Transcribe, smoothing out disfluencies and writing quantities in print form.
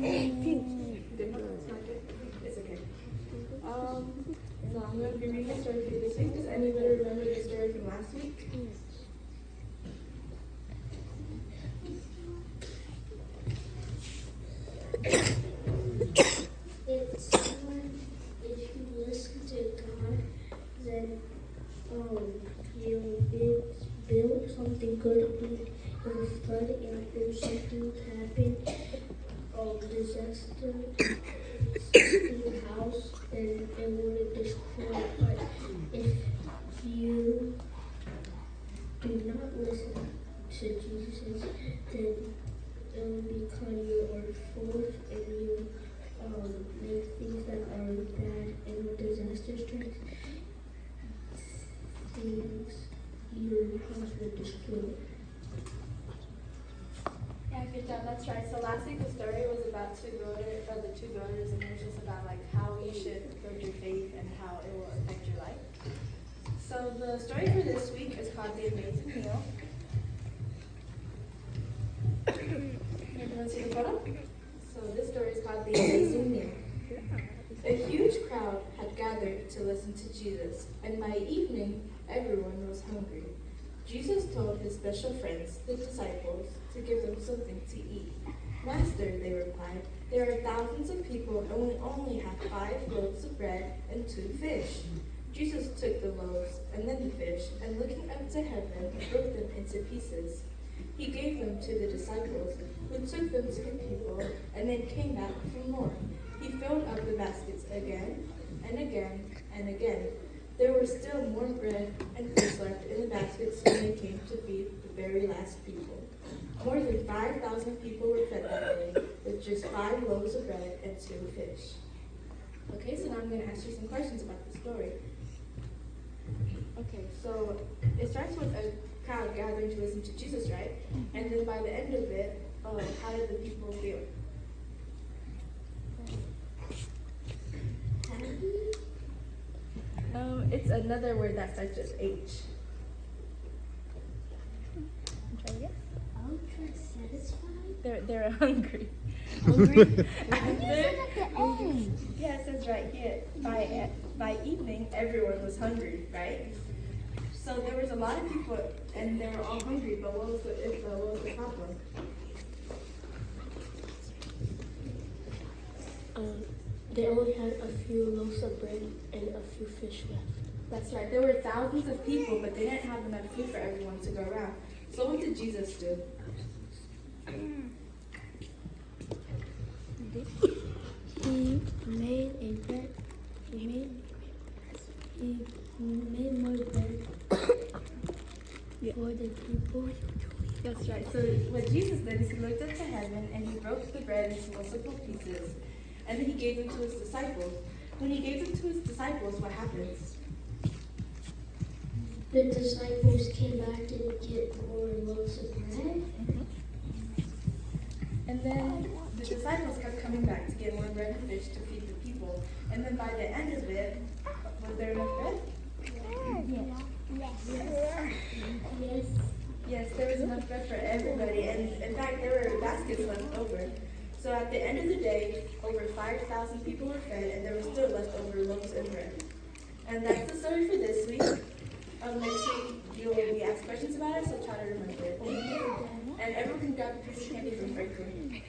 It's okay. So I'm going to be reading a story for you this week. Does anybody remember the story from last week? It's when if you listen to God, then you'll build something good in a flood, and if something happen, disaster in your house, then it wouldn't destroy. But if you do not listen to Jesus, then it will become your force, and you make things that are bad, and when disaster strikes, things your house will destroy. Yeah, good job. That's right. So last week the story was about the two brothers, and it was just about like how you should build your faith and how it will affect your life. So the story for this week is called The Amazing Meal. Everyone see the photo? So this story is called The Amazing Meal. A huge crowd had gathered to listen to Jesus, and by evening, everyone was hungry. Jesus told his special friends, the disciples, to give them something to eat. Master, they replied, there are thousands of people and we only have 5 loaves of bread and 2 fish. Jesus took the loaves and then the fish, and looking up to heaven, broke them into pieces. He gave them to the disciples, who took them to the people, and then came back for more. He filled up the baskets again and again and again. There were still more bread and fish left in the baskets when they came to feed the very last people. More than 5,000 people were fed that day with just 5 loaves of bread and 2 fish. Okay, so now I'm going to ask you some questions about the story. Okay, so it starts with a crowd gathering to listen to Jesus, right? And then by the end of it, how did the people feel? It's another word that starts with H. Try again. Ultra satisfied? They're hungry. Hungry? Yeah, it says right here. By evening, everyone was hungry, right? So there was a lot of people, and they were all hungry. But what was the problem? They only had a few loaves of bread and a few fish left. That's right. There were thousands of people, but they didn't have enough food for everyone to go around. So what did Jesus do? He made a bread. He made more bread for the people. That's right. So what Jesus did is he looked up to heaven and he broke the bread into multiple pieces, and then he gave them to his disciples. When he gave them to his disciples, what happens? The disciples came back to get more loaves of bread. And then the disciples kept coming back to get more bread and fish to feed the people. And then by the end of it, was there enough bread? Yes. Yes, there was enough bread for everybody. And in fact, there were baskets left over. So at the end of the day, over 5,000 people were fed, and there was still leftover loaves and bread. And that's the story for this week. Next week, you will be asked questions about it, so try to remember it. And everyone can grab a piece of candy from Franklin.